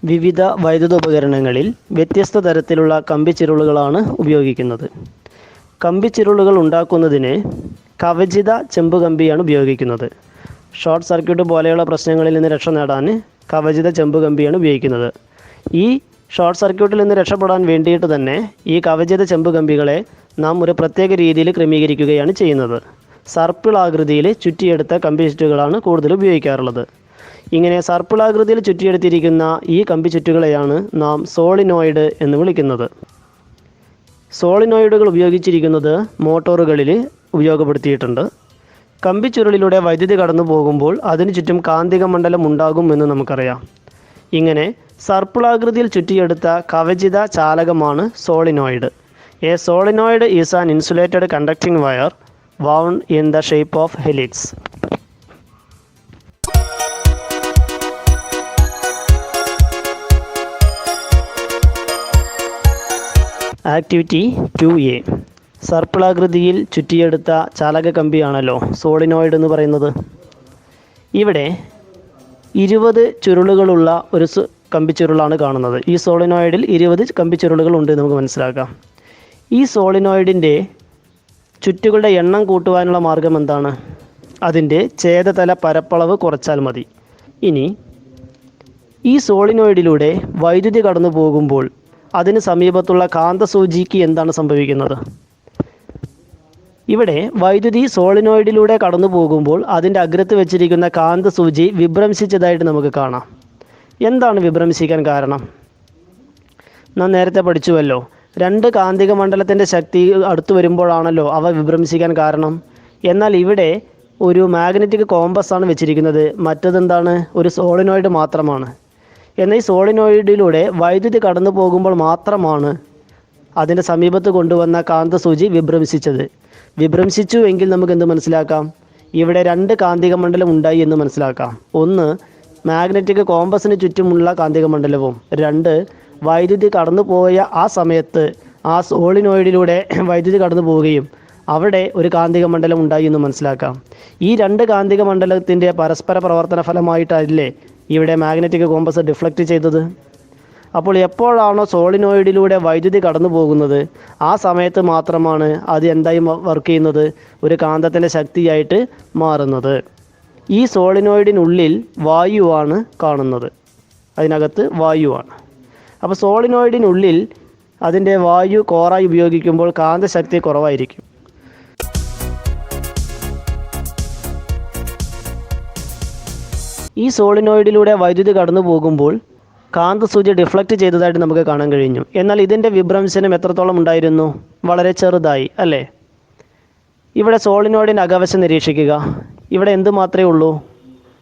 വിവിധ വൈദ്യുത ഉപകരണങ്ങളിൽ വ്യത്യസ്ത തരത്തിലുള്ള കമ്പിച്ചിരുളുകളാണ് ഉപയോഗിക്കുന്നത്. കമ്പിച്ചിരുളുകൾ ഉണ്ടാക്കുന്നതിന് കവചിത ചെമ്പ് കമ്പിയാണ് ഉപയോഗിക്കുന്നത്. ഷോർട്ട് സർക്യൂട്ട് പോലെയുള്ള പ്രശ്നങ്ങളിൽ നിന്ന് രക്ഷ നേടാൻ കവചിത ചെമ്പ് കമ്പിയാണ് ഉപയോഗിക്കുന്നത്. ഈ ഷോർട്ട് സർക്യൂട്ടിൽ നിന്ന് രക്ഷപ്പെടാൻ വേണ്ടിയിട്ട് തന്നെ ഈ കവചിത ചെമ്പ് കമ്പികളെ നാം ഒരു പ്രത്യേക രീതിയിൽ ക്രമീകരിക്കുകയാണ് ചെയ്യുന്നത്. സർപ്പിൾ ആകൃതിയിൽ ചുറ്റിയെടുത്ത കമ്പി ചുറ്റുകളാണ് കൂടുതൽ ഉപയോഗിക്കാറുള്ളത്. ഇങ്ങനെ സർപ്പിളാകൃതിയിൽ ചുറ്റിയെടുത്തിരിക്കുന്ന ഈ കമ്പി ചുറ്റുകളെയാണ് നാം സോളിനോയിഡ് എന്ന് വിളിക്കുന്നത്. സോളിനോയിഡുകൾ ഉപയോഗിച്ചിരിക്കുന്നത് മോട്ടോറുകളിൽ ഉപയോഗപ്പെടുത്തിയിട്ടുണ്ട്. കമ്പിച്ചുരുളിലൂടെ വൈദ്യുതി കടന്നു പോകുമ്പോൾ അതിനു ചുറ്റും കാന്തിക മണ്ഡലം ഉണ്ടാകും എന്ന് നമുക്കറിയാം. ഇങ്ങനെ സർപ്പിളാകൃതിയിൽ ചുറ്റിയെടുത്ത കവചിത ചാലകമാണ് solenoid. A solenoid is an insulated conducting wire wound in the shape of helix. Activity 2A. സർപ്പിളാകൃതിയിൽ ചുറ്റിയെടുത്ത ചാലക കമ്പിയാണല്ലോ സോളിനോയിഡ് എന്ന് പറയുന്നത്. ഇവിടെ 20 ചുരുളുകളുള്ള ഒരു കമ്പിച്ചുരുളാണ് കാണുന്നത്. ഈ സോളിനോയിഡിൽ 20 കമ്പിച്ചുരുളുകളുണ്ട് നമുക്ക് മനസ്സിലാക്കാം. ഈ സോളിനോയിഡിൻ്റെ ചുറ്റുകളുടെ എണ്ണം കൂട്ടുവാനുള്ള മാർഗം എന്താണ്? അതിൻ്റെ ഛേദതല പരപ്പളവ് കുറച്ചാൽ മതി. ഇനി ഈ സോളിനോയിഡിലൂടെ വൈദ്യുതി കടന്നു പോകുമ്പോൾ അതിന് സമീപത്തുള്ള കാന്തസൂചിക്ക് എന്താണ് സംഭവിക്കുന്നത്? ഇവിടെ വൈദ്യുതി സോളിനോയിഡിലൂടെ കടന്നു പോകുമ്പോൾ അതിൻ്റെ അഗ്രത്ത് വെച്ചിരിക്കുന്ന കാന്തസൂചി വിഭ്രംശിച്ചതായിട്ട് നമുക്ക് കാണാം. എന്താണ് വിഭ്രംശിക്കാൻ കാരണം? നാം നേരത്തെ പഠിച്ചുവല്ലോ, 2 കാന്തിക മണ്ഡലത്തിൻ്റെ ശക്തി അടുത്തു വരുമ്പോഴാണല്ലോ അവ വിഭ്രംശിക്കാൻ കാരണം. എന്നാൽ ഇവിടെ ഒരു മാഗ്നറ്റിക് കോമ്പസാണ് വെച്ചിരിക്കുന്നത്, മറ്റതെന്താണ്? ഒരു സോളിനോയിഡ് മാത്രമാണ്. എന്നാൽ ഈ സോളിനോയിഡിലൂടെ വൈദ്യുതി കടന്നു പോകുമ്പോൾ മാത്രമാണ് അതിൻ്റെ സമീപത്ത് കൊണ്ടുവന്ന കാന്തസൂചി വിഭ്രംശിച്ചത്. വിഭ്രംശിച്ചു എങ്കിൽ നമുക്ക് എന്ത് മനസ്സിലാക്കാം? ഇവിടെ 2 കാന്തിക മണ്ഡലം ഉണ്ടായി എന്ന് മനസ്സിലാക്കാം. ഒന്ന് മാഗ്നറ്റിക് കോമ്പസിന് ചുറ്റുമുള്ള കാന്തിക മണ്ഡലവും, 2 വൈദ്യുതി കടന്നു പോയ ആ സമയത്ത് ആ സോളിനോയിഡിലൂടെ വൈദ്യുതി കടന്നു പോവുകയും അവിടെ ഒരു കാന്തിക മണ്ഡലം ഉണ്ടായി എന്ന് മനസ്സിലാക്കാം. ഈ 2 കാന്തിക മണ്ഡലത്തിൻ്റെ പരസ്പര പ്രവർത്തന ഫലമായിട്ടല്ലേ ഇവിടെ മാഗ്നറ്റിക് കോമ്പസ് ഡിഫ്ലക്റ്റ് ചെയ്തത്. അപ്പോൾ എപ്പോഴാണോ സോളിനോയിഡിലൂടെ വൈദ്യുതി കടന്നു പോകുന്നത് ആ സമയത്ത് മാത്രമാണ് അത് എന്തായി വർക്ക് ചെയ്യുന്നത്? ഒരു കാന്തത്തിൻ്റെ ശക്തിയായിട്ട് മാറുന്നത്. ഈ സോളിനോയിഡിനുള്ളിൽ വായുവാണ് കാണുന്നത്, അതിനകത്ത് വായുവാണ്. അപ്പോൾ സോളിനോയിഡിനുള്ളിൽ അതിൻ്റെ വായു കോറായി ഉപയോഗിക്കുമ്പോൾ കാന്തശക്തി കുറവായിരിക്കും. ഈ സോളിനോയിഡിലൂടെ വൈദ്യുതി കടന്നു പോകുമ്പോൾ കാന്തസൂചി ഡിഫ്ലക്റ്റ് ചെയ്തതായിട്ട് നമുക്ക് കാണാൻ കഴിഞ്ഞു. എന്നാൽ ഇതിൻ്റെ വിഭ്രംശനം എത്രത്തോളം ഉണ്ടായിരുന്നു? വളരെ ചെറുതായി അല്ലേ? ഇവിടെ സോളിനോയിഡിൻ്റെ അകവശം നിരീക്ഷിക്കുക. ഇവിടെ എന്ത് മാത്രമേ ഉള്ളൂ?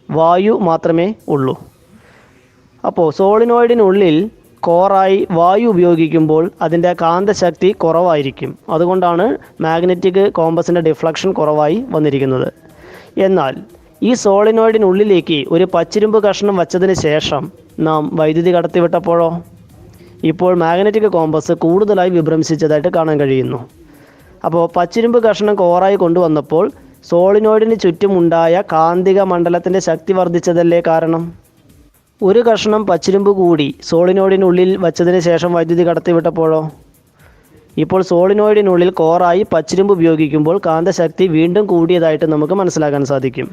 വായു മാത്രമേ ഉള്ളൂ. അപ്പോൾ സോളിനോയിഡിനുള്ളിൽ കോറായി വായു ഉപയോഗിക്കുമ്പോൾ അതിൻ്റെ കാന്തശക്തി കുറവായിരിക്കും. അതുകൊണ്ടാണ് മാഗ്നറ്റിക് കോമ്പസിൻ്റെ ഡിഫ്ലക്ഷൻ കുറവായി വന്നിരിക്കുന്നത്. എന്നാൽ ഈ സോളിനോയിഡിനുള്ളിലേക്ക് ഒരു പച്ചിരുമ്പ് കഷ്ണം വച്ചതിന് ശേഷം നാം വൈദ്യുതി കടത്തിവിട്ടപ്പോഴോ ഇപ്പോൾ മാഗ്നറ്റിക് കോമ്പസ് കൂടുതലായി വിഭ്രംശിച്ചതായിട്ട് കാണാൻ കഴിയുന്നു. അപ്പോൾ പച്ചിരുമ്പ് കഷ്ണം കോറായി കൊണ്ടുവന്നപ്പോൾ സോളിനോയിഡിന് ചുറ്റുമുണ്ടായ കാന്തിക മണ്ഡലത്തിൻ്റെ ശക്തി വർദ്ധിച്ചതല്ലേ കാരണം? ഒരു കഷ്ണം പച്ചിരുമ്പ് കൂടി സോളിനോയിഡിനുള്ളിൽ വച്ചതിന് ശേഷം വൈദ്യുതി കടത്തിവിട്ടപ്പോഴോ ഇപ്പോൾ സോളിനോയിഡിനുള്ളിൽ കോറായി പച്ചിരുമ്പ് ഉപയോഗിക്കുമ്പോൾ കാന്തശക്തി വീണ്ടും കൂടിയതായിട്ട് നമുക്ക് മനസ്സിലാക്കാൻ സാധിക്കും.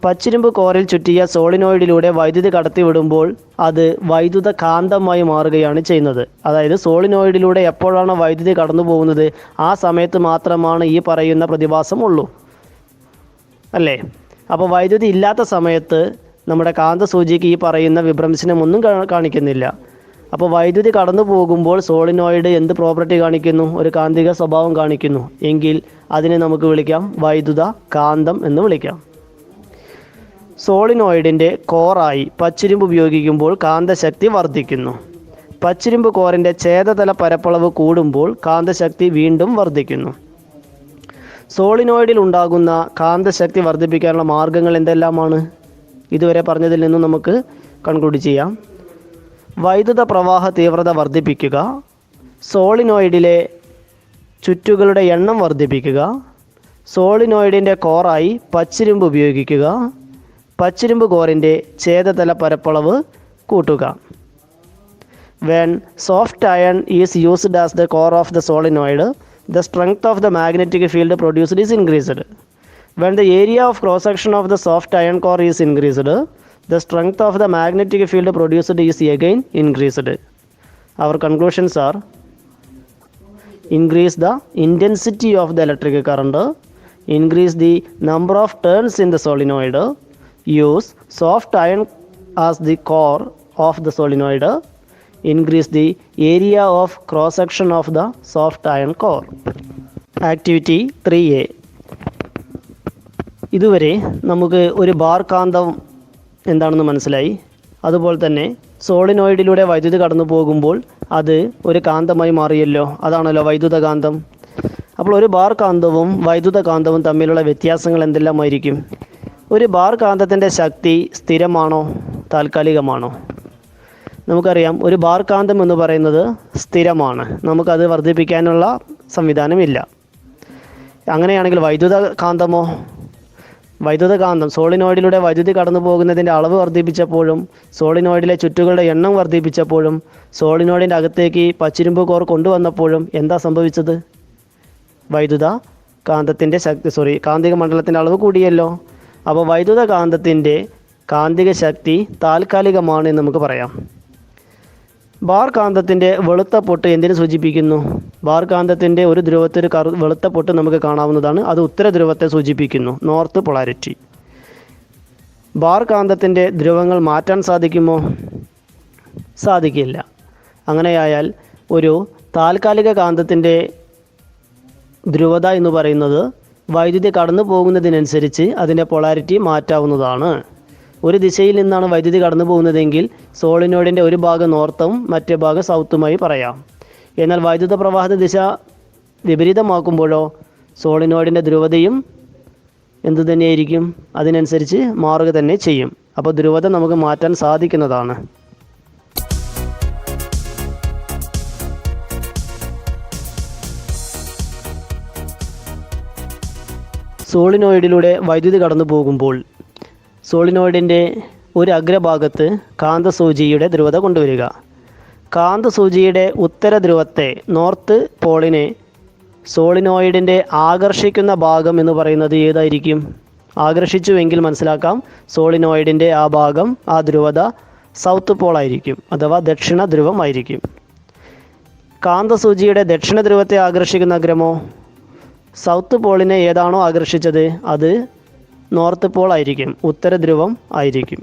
പച്ചിരുമ്പ് കോറിൽ ചുറ്റിയ സോളിനോയിഡിലൂടെ വൈദ്യുതി കടത്തിവിടുമ്പോൾ അത് വൈദ്യുത കാന്തമായി മാറുകയാണ് ചെയ്യുന്നത്. അതായത് സോളിനോയിഡിലൂടെ എപ്പോഴാണോ വൈദ്യുതി കടന്നു പോകുന്നത് ആ സമയത്ത് മാത്രമാണ് ഈ പറയുന്ന പ്രതിഭാസം ഉള്ളൂ അല്ലേ? അപ്പോൾ വൈദ്യുതി ഇല്ലാത്ത സമയത്ത് നമ്മുടെ കാന്തസൂചിക്ക് ഈ പറയുന്ന വിഭ്രംശനമൊന്നും കാണിക്കുന്നില്ല. അപ്പോൾ വൈദ്യുതി കടന്നു പോകുമ്പോൾ സോളിനോയിഡ് എന്ത് പ്രോപ്പർട്ടി കാണിക്കുന്നു? ഒരു കാന്തിക സ്വഭാവം കാണിക്കുന്നു. എങ്കിൽ അതിനെ നമുക്ക് വിളിക്കാം വൈദ്യുത കാന്തം എന്ന് വിളിക്കാം. സോളിനോയിഡിൻ്റെ കോറായി പച്ചിരുമ്പ് ഉപയോഗിക്കുമ്പോൾ കാന്തശക്തി വർദ്ധിക്കുന്നു. പച്ചിരുമ്പ് കോറിൻ്റെ ഛേദതല പരപ്പളവ് കൂടുമ്പോൾ കാന്തശക്തി വീണ്ടും വർദ്ധിക്കുന്നു. സോളിനോയിഡിൽ ഉണ്ടാകുന്ന കാന്തശക്തി വർദ്ധിപ്പിക്കാനുള്ള മാർഗങ്ങൾ എന്തെല്ലാമാണ്? ഇതുവരെ പറഞ്ഞതിൽ നിന്നും നമുക്ക് കൺക്ലൂഡ് ചെയ്യാം. വൈദ്യുത പ്രവാഹ തീവ്രത വർദ്ധിപ്പിക്കുക, സോളിനോയിഡിലെ ചുറ്റുകളുടെ എണ്ണം വർദ്ധിപ്പിക്കുക, സോളിനോയിഡിൻ്റെ കോറായി പച്ചിരുമ്പ് ഉപയോഗിക്കുക, പച്ചിരുമ്പ് കോറിൻ്റെ ഛേദതല പരപ്പളവ് കൂട്ടുക. When soft iron is used as the core of the solenoid, the strength of the magnetic field produced is increased. When the area of cross section of the soft iron core is increased, the strength of the magnetic field produced is again increased. Our conclusions are: increase the intensity of the electric current, increase the number of turns in the solenoid, use soft iron as the core of the solenoid, increase the area of cross section of the soft iron core. Activity 3A. ഇതുവരെ നമുക്ക് ഒരു bar കാന്തം എന്താണെന്ന് മനസ്സിലായി. അതുപോലെ തന്നെ സോളിനോയിഡിലൂടെ വൈദ്യുതി കടന്നു പോകുമ്പോൾ അത് ഒരു കാന്തമായി മാറിയല്ലോ, അതാണല്ലോ വൈദ്യുത കാന്തം. അപ്പോൾ ഒരു ബാർ കാന്തവും വൈദ്യുത കാന്തവും തമ്മിലുള്ള വ്യത്യാസങ്ങൾ എന്തെല്ലാമായിരിക്കും? ഒരു ബാർ കാന്തത്തിൻ്റെ ശക്തി സ്ഥിരമാണോ താൽക്കാലികമാണോ? നമുക്കറിയാം, ഒരു ബാർ കാന്തം എന്ന് പറയുന്നത് സ്ഥിരമാണ്, നമുക്കത് വർദ്ധിപ്പിക്കാനുള്ള സംവിധാനമില്ല. അങ്ങനെയാണെങ്കിൽ വൈദ്യുത കാന്തമോ? വൈദ്യുത കാന്തം സോളിനോയിഡിലൂടെ വൈദ്യുതി കടന്നു പോകുന്നതിൻ്റെ അളവ് വർദ്ധിപ്പിച്ചപ്പോഴും സോളിനോയിഡിലെ ചുറ്റുകളുടെ എണ്ണം വർദ്ധിപ്പിച്ചപ്പോഴും സോളിനോയിഡിൻ്റെ അകത്തേക്ക് പച്ചിരുമ്പ് കോർ കൊണ്ടുവന്നപ്പോഴും എന്താ സംഭവിച്ചത്? വൈദ്യുത കാന്തത്തിൻ്റെ കാന്തിക മണ്ഡലത്തിൻ്റെ അളവ് കൂടിയല്ലോ. അപ്പോൾ വൈദ്യുത കാന്തത്തിൻ്റെ കാന്തിക ശക്തി താൽക്കാലികമാണ് എന്ന് നമുക്ക് പറയാം. ബാർ കാന്തത്തിൻ്റെ വെളുത്ത പൊട്ട് എന്തിനു സൂചിപ്പിക്കുന്നു? ബാർ കാന്തത്തിൻ്റെ ഒരു ധ്രുവത്തിൽ വെളുത്ത പൊട്ട് നമുക്ക് കാണാവുന്നതാണ്. അത് ഉത്തര ധ്രുവത്തെ സൂചിപ്പിക്കുന്നു, നോർത്ത് പൊളാരിറ്റി. ബാർ കാന്തത്തിൻ്റെ ധ്രുവങ്ങൾ മാറ്റാൻ സാധിക്കുമോ? സാധിക്കില്ല. അങ്ങനെയായാൽ ഒരു താൽക്കാലിക കാന്തത്തിൻ്റെ ധ്രുവത എന്ന് പറയുന്നത് വൈദ്യുതി കടന്നു പോകുന്നതിനനുസരിച്ച് അതിൻ്റെ പൊളാരിറ്റി മാറ്റാവുന്നതാണ്. ഒരു ദിശയിൽ നിന്നാണ് വൈദ്യുതി കടന്നു പോകുന്നതെങ്കിൽ സോളിനോയിഡിൻ്റെ ഒരു ഭാഗം നോർത്തും മറ്റേ ഭാഗം സൗത്തുമായി പറയാം. എന്നാൽ വൈദ്യുത പ്രവാഹ ദിശ വിപരീതമാക്കുമ്പോഴോ സോളിനോയിഡിൻ്റെ ധ്രുവതയും എന്തു തന്നെയായിരിക്കും? അതിനനുസരിച്ച് മാറുക തന്നെ ചെയ്യും. അപ്പോൾ ധ്രുവത നമുക്ക് മാറ്റാൻ സാധിക്കുന്നതാണ്. സോളിനോയിഡിലൂടെ വൈദ്യുതി കടന്നു പോകുമ്പോൾ സോളിനോയിഡിൻ്റെ ഒരു അഗ്രഭാഗത്ത് കാന്തസൂചിയുടെ ധ്രുവത കൊണ്ടുവരിക. കാന്തസൂചിയുടെ ഉത്തര ധ്രുവത്തെ, നോർത്ത് പോളിനെ സോളിനോയിഡിൻ്റെ ആകർഷിക്കുന്ന ഭാഗം എന്ന് പറയുന്നത് ഏതായിരിക്കും? ആകർഷിച്ചുവെങ്കിൽ മനസ്സിലാക്കാം, സോളിനോയിഡിൻ്റെ ആ ഭാഗം, ആ ധ്രുവത സൗത്ത് പോളായിരിക്കും, അഥവാ ദക്ഷിണ ധ്രുവമായിരിക്കും. കാന്തസൂചിയുടെ ദക്ഷിണ ധ്രുവത്തെ ആകർഷിക്കുന്ന അഗ്രമോ? സൗത്ത് പോളിനെ ഏതാണോ ആകർഷിച്ചത് അത് നോർത്ത് പോൾ ആയിരിക്കും, ഉത്തര ധ്രുവം ആയിരിക്കും.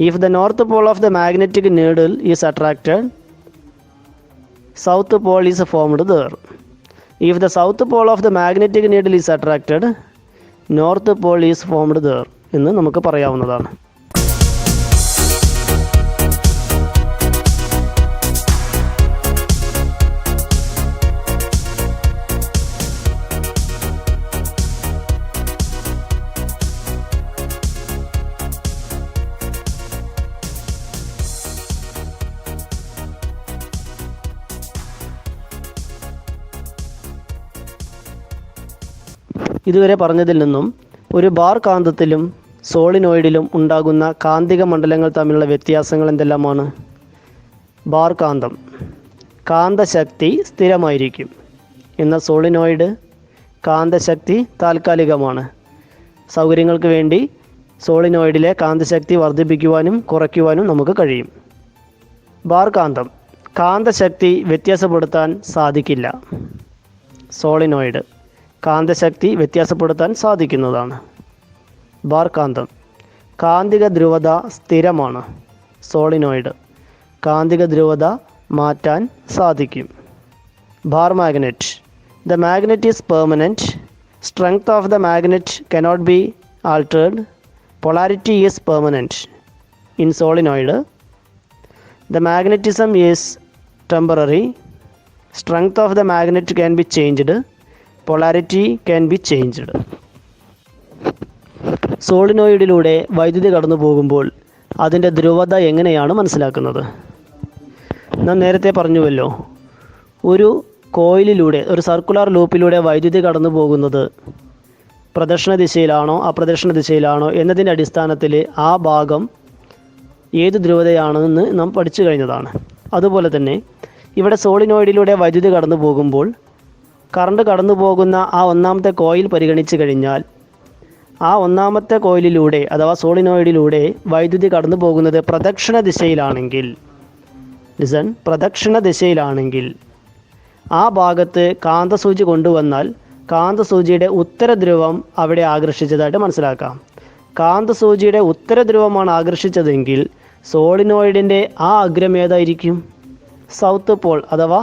If the north pole of the magnetic needle is attracted, south pole is formed there. If the south pole of the magnetic needle is attracted, north pole is formed there എന്ന് നമുക്ക് പറയാവുന്നതാണ്. ഇതുവരെ പറഞ്ഞതിൽ നിന്നും ഒരു ബാർ കാന്തത്തിലും സോളിനോയിഡിലും ഉണ്ടാകുന്ന കാന്തിക മണ്ഡലങ്ങൾ തമ്മിലുള്ള വ്യത്യാസങ്ങൾ എന്തെല്ലാമാണ്? ബാർ കാന്തം കാന്തശക്തി സ്ഥിരമായിരിക്കും, എന്നാൽ സോളിനോയിഡ് കാന്തശക്തി താൽക്കാലികമാണ്. സൗകര്യങ്ങൾക്ക് വേണ്ടി സോളിനോയിഡിലെ കാന്തശക്തി വർദ്ധിപ്പിക്കുവാനും കുറയ്ക്കുവാനും നമുക്ക് കഴിയും. ബാർ കാന്തം കാന്തശക്തി വ്യത്യാസപ്പെടുത്താൻ സാധിക്കില്ല. സോളിനോയിഡ് കാന്തശക്തി വ്യത്യാസപ്പെടുത്താൻ സാധിക്കുന്നതാണ്. ബാർ കാന്തം കാന്തിക ധ്രുവത സ്ഥിരമാണ്. സോളിനോയിഡ് കാന്തിക ധ്രുവത മാറ്റാൻ സാധിക്കും. Bar magnet the magnet is permanent. Strength of the magnet cannot be altered. Polarity is permanent. In solenoid the magnetism is temporary. Strength of the magnet can be changed. Polarity can be changed. സോളിനോയിഡിലൂടെ വൈദ്യുതി കടന്നു പോകുമ്പോൾ അതിൻ്റെ ധ്രുവത എങ്ങനെയാണ് മനസ്സിലാക്കുന്നത്? നാം നേരത്തെ പറഞ്ഞുവല്ലോ, ഒരു കോയിലിലൂടെ, ഒരു സർക്കുലർ ലൂപ്പിലൂടെ വൈദ്യുതി കടന്നു പോകുന്നത് പ്രദക്ഷിണ ദിശയിലാണോ അപ്രദക്ഷിണ ദിശയിലാണോ എന്നതിൻ്റെ അടിസ്ഥാനത്തിൽ ആ ഭാഗം ഏത് ധ്രുവതയാണെന്ന് നാം പഠിച്ചു കഴിഞ്ഞതാണ്. അതുപോലെ തന്നെ ഇവിടെ സോളിനോയിഡിലൂടെ വൈദ്യുതി കടന്നു പോകുമ്പോൾ കറണ്ട് കടന്നു പോകുന്ന ആ ഒന്നാമത്തെ കോയിൽ പരിഗണിച്ച് കഴിഞ്ഞാൽ ആ ഒന്നാമത്തെ കോയിലിലൂടെ അഥവാ സോളിനോയിഡിലൂടെ വൈദ്യുതി കടന്നു പോകുന്നത് പ്രദക്ഷിണ ദിശയിലാണെങ്കിൽ, പ്രദക്ഷിണ ദിശയിലാണെങ്കിൽ ആ ഭാഗത്ത് കാന്തസൂചി കൊണ്ടുവന്നാൽ കാന്തസൂചിയുടെ ഉത്തരധ്രുവം അവിടെ ആകർഷിച്ചതായിട്ട് മനസ്സിലാക്കാം. കാന്തസൂചിയുടെ ഉത്തരധ്രുവമാണ് ആകർഷിച്ചതെങ്കിൽ സോളിനോയിഡിൻ്റെ ആ അഗ്രം ഏതായിരിക്കും? സൗത്ത് പോൾ അഥവാ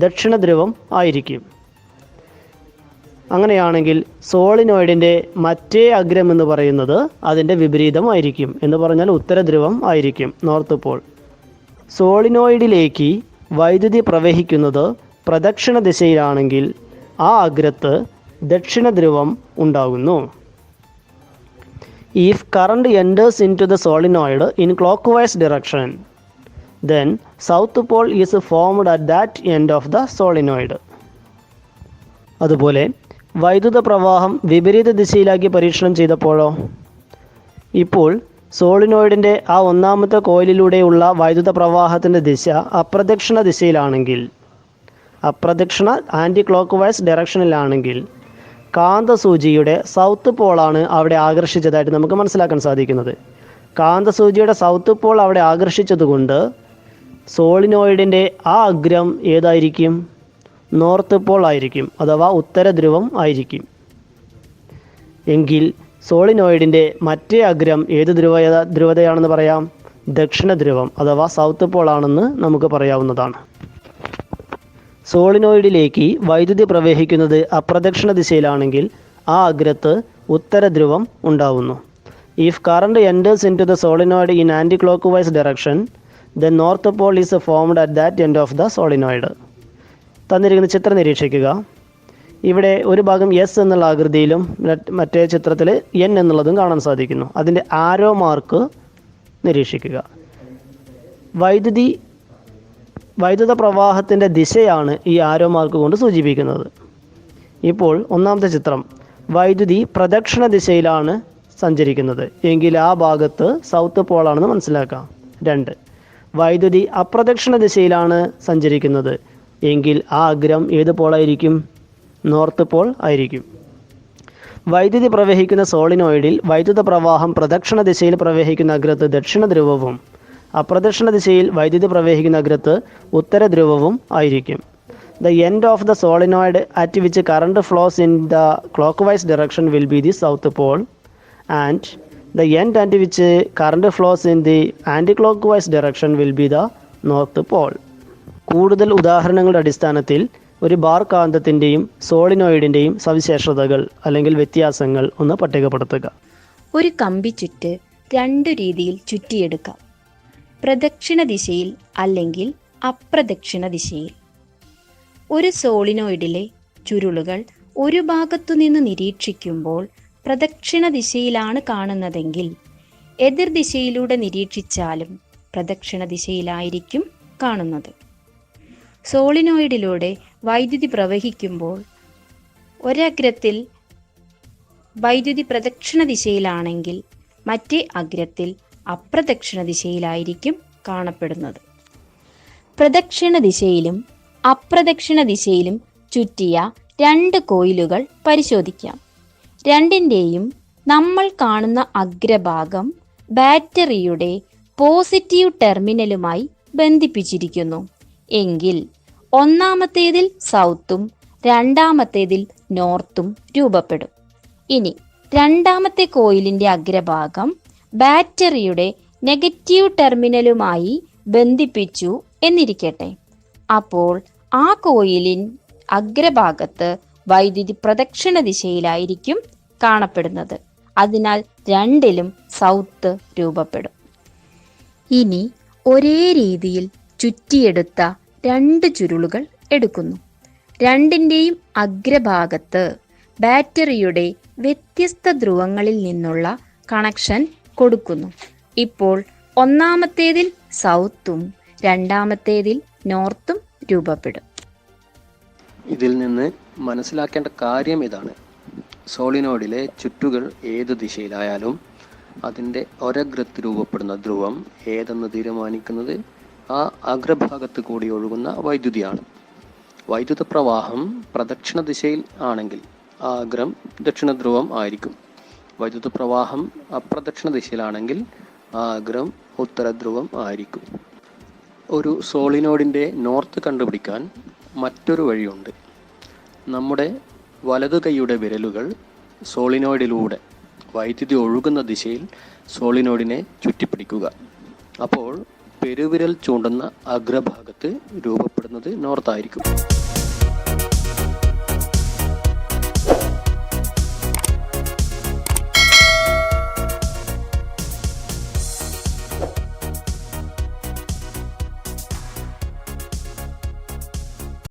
ദക്ഷിണ ധ്രുവം ആയിരിക്കും. അങ്ങനെയാണെങ്കിൽ സോളിനോയിഡിൻ്റെ മറ്റേ അഗ്രം എന്ന് പറയുന്നത് അതിൻ്റെ വിപരീതമായിരിക്കും, എന്ന് പറഞ്ഞാൽ ഉത്തരധ്രുവം ആയിരിക്കും, നോർത്ത് പോൾ. സോളിനോയിഡിലേക്ക് വൈദ്യുതി പ്രവഹിക്കുന്നത് പ്രദക്ഷിണ ദിശയിലാണെങ്കിൽ ആ അഗ്രത്ത് ദക്ഷിണ ധ്രുവം ഉണ്ടാകുന്നു. If current enters into the solenoid in clockwise direction, then south pole is formed at that end of the solenoid. അതുപോലെ വൈദ്യുത പ്രവാഹം വിപരീത ദിശയിലാക്കി പരീക്ഷണം ചെയ്തപ്പോഴോ? ഇപ്പോൾ സോളിനോയിഡിൻ്റെ ആ ഒന്നാമത്തെ കോയിലിലൂടെയുള്ള വൈദ്യുത പ്രവാഹത്തിൻ്റെ ദിശ അപ്രദക്ഷിണ ദിശയിലാണെങ്കിൽ, അപ്രദക്ഷിണ ആൻറ്റി ക്ലോക്ക് വൈസ് ഡയറക്ഷനിലാണെങ്കിൽ കാന്തസൂചിയുടെ സൗത്ത് പോളാണ് അവിടെ ആകർഷിച്ചതായിട്ട് നമുക്ക് മനസ്സിലാക്കാൻ സാധിക്കുന്നത്. കാന്തസൂചിയുടെ സൗത്ത് പോൾ അവിടെ ആകർഷിച്ചതുകൊണ്ട് സോളിനോയിഡിൻ്റെ ആ അഗ്രം ഏതായിരിക്കും? നോർത്ത് പോൾ ആയിരിക്കും, അഥവാ ഉത്തരധ്രുവം ആയിരിക്കും. എങ്കിൽ സോളിനോയിഡിൻ്റെ മറ്റേ അഗ്രം ഏത് ധ്രുവതയാണെന്ന് പറയാം? ദക്ഷിണ ധ്രുവം അഥവാ സൗത്ത് പോൾ ആണെന്ന് നമുക്ക് പറയാവുന്നതാണ്. സോളിനോയിഡിലേക്ക് വൈദ്യുതി പ്രവഹിക്കുന്നത് അപ്രദക്ഷിണ ദിശയിലാണെങ്കിൽ ആ അഗ്രത്ത് ഉത്തരധ്രുവം ഉണ്ടാവുന്നു. If current enters into the solenoid in anti clock vice direction, then north pole is formed at that end of the solenoid. തന്നിരിക്കുന്ന ചിത്രം നിരീക്ഷിക്കുക. ഇവിടെ ഒരു ഭാഗം എസ് എന്നുള്ള ആകൃതിയിലും മറ്റേ ചിത്രത്തിൽ എൻ എന്നുള്ളതും കാണാൻ സാധിക്കുന്നു. അതിൻ്റെ ആരോ മാർക്ക് നിരീക്ഷിക്കുക. വൈദ്യുത പ്രവാഹത്തിൻ്റെ ദിശയാണ് ഈ ആരോ മാർക്ക് കൊണ്ട് സൂചിപ്പിക്കുന്നത്. ഇപ്പോൾ ഒന്നാമത്തെ ചിത്രം, വൈദ്യുതി പ്രദക്ഷിണ ദിശയിലാണ് സഞ്ചരിക്കുന്നത് എങ്കിൽ ആ ഭാഗത്ത് സൗത്ത് പോളാണെന്ന് മനസ്സിലാക്കാം. 2, വൈദ്യുതി അപ്രദക്ഷിണ ദിശയിലാണ് സഞ്ചരിക്കുന്നത് എങ്കിൽ ആ അഗ്രം ഏത് പോളായിരിക്കും? നോർത്ത് പോൾ ആയിരിക്കും. വൈദ്യുതി പ്രവഹിക്കുന്ന സോളിനോയിഡിൽ വൈദ്യുത പ്രവാഹം പ്രദക്ഷിണ ദിശയിൽ പ്രവഹിക്കുന്ന അഗ്രത്ത് ദക്ഷിണ ധ്രുവവും അപ്രദക്ഷിണ ദിശയിൽ വൈദ്യുതി പ്രവഹിക്കുന്ന അഗ്രത്ത് ഉത്തര ധ്രുവവും ആയിരിക്കും. The end of the solenoid at which current flows in the clock vice direction will be the south pole and the end at which current flows in the anti clock vice direction will be the north pole. കൂടുതൽ ഉദാഹരണങ്ങളുടെ അടിസ്ഥാനത്തിൽ ഒരു bar കാന്തത്തിൻ്റെയും സോളിനോയിഡിൻ്റെയും സവിശേഷതകൾ അല്ലെങ്കിൽ വ്യത്യാസങ്ങൾ ഒന്ന് പട്ടികപ്പെടുത്തുക. ഒരു കമ്പി ചുറ്റ് 2 രീതിയിൽ ചുറ്റിയെടുക്കാം. പ്രദക്ഷിണ ദിശയിൽ അല്ലെങ്കിൽ അപ്രദക്ഷിണ ദിശയിൽ. ഒരു സോളിനോയിഡിലെ ചുരുളുകൾ ഒരു ഭാഗത്തുനിന്ന് നിരീക്ഷിക്കുമ്പോൾ പ്രദക്ഷിണ ദിശയിലാണ് കാണുന്നതെങ്കിൽ എതിർ ദിശയിലൂടെ നിരീക്ഷിച്ചാലും പ്രദക്ഷിണ ദിശയിലായിരിക്കും കാണുന്നത്. സോളിനോയിഡിലൂടെ വൈദ്യുതി പ്രവഹിക്കുമ്പോൾ ഒരഗ്രത്തിൽ വൈദ്യുതി പ്രദക്ഷിണ ദിശയിലാണെങ്കിൽ മറ്റേ അഗ്രത്തിൽ അപ്രദക്ഷിണ ദിശയിലായിരിക്കും കാണപ്പെടുന്നത്. പ്രദക്ഷിണ ദിശയിലും അപ്രദക്ഷിണ ദിശയിലും ചുറ്റിയ 2 കോയിലുകൾ പരിശോധിക്കാം. രണ്ടിൻ്റെയും നമ്മൾ കാണുന്ന അഗ്രഭാഗം ബാറ്ററിയുടെ പോസിറ്റീവ് ടെർമിനലുമായി ബന്ധിപ്പിച്ചിരിക്കുന്നു എങ്കിൽ ഒന്നാമത്തേതിൽ സൗത്തും രണ്ടാമത്തേതിൽ നോർത്തും രൂപപ്പെടും. ഇനി രണ്ടാമത്തെ കോയിലിൻ്റെ അഗ്രഭാഗം ബാറ്ററിയുടെ നെഗറ്റീവ് ടെർമിനലുമായി ബന്ധിപ്പിച്ചു എന്നിരിക്കട്ടെ. അപ്പോൾ ആ കോയിലിൻ അഗ്രഭാഗത്ത് വൈദ്യുതി പ്രദക്ഷിണ ദിശയിലായിരിക്കും കാണപ്പെടുന്നത്. അതിനാൽ രണ്ടിലും സൗത്ത് രൂപപ്പെടും. ഇനി ഒരേ രീതിയിൽ ചുറ്റിയെടുത്ത 2 ചുരുളുകൾ എടുക്കുന്നു. രണ്ടിൻ്റെയും അഗ്രഭാഗത്ത് ബാറ്ററിയുടെ വ്യത്യസ്ത ധ്രുവങ്ങളിൽ നിന്നുള്ള കണക്ഷൻ കൊടുക്കുന്നു. ഇപ്പോൾ ഒന്നാമത്തേതിൽ സൗത്തും രണ്ടാമത്തേതിൽ നോർത്തും രൂപപ്പെടും. ഇതിൽ നിന്ന് മനസ്സിലാക്കേണ്ട കാര്യം ഇതാണ്: സോളിനോയിഡിലെ ചുറ്റുകൾ ഏത് ദിശയിലായാലും അതിൻ്റെ ഒരഗ്രത്ത് രൂപപ്പെടുന്ന ധ്രുവം ഏതെന്ന് തീരുമാനിക്കുന്നത് ആ അഗ്രഭാഗത്ത് കൂടി ഒഴുകുന്ന വൈദ്യുതിയാണ്. വൈദ്യുത പ്രവാഹം പ്രദക്ഷിണ ദിശയിൽ ആണെങ്കിൽ ആ അഗ്രം ദക്ഷിണ ധ്രുവം ആയിരിക്കും. വൈദ്യുത പ്രവാഹം അപ്രദക്ഷിണ ദിശയിലാണെങ്കിൽ ആ അഗ്രം ഉത്തര ധ്രുവം ആയിരിക്കും. ഒരു സോളിനോയിഡിൻ്റെ നോർത്ത് കണ്ടുപിടിക്കാൻ മറ്റൊരു വഴിയുണ്ട്. നമ്മുടെ വലതു കൈയുടെ വിരലുകൾ സോളിനോയിഡിലൂടെ വൈദ്യുതി ഒഴുകുന്ന ദിശയിൽ സോളിനോയിഡിനെ ചുറ്റിപ്പിടിക്കുക. അപ്പോൾ പെരുവിരൽ ചൂണ്ടുന്ന അഗ്രഭാഗത്ത് രൂപപ്പെടുന്നത് നോർത്തായിരിക്കും.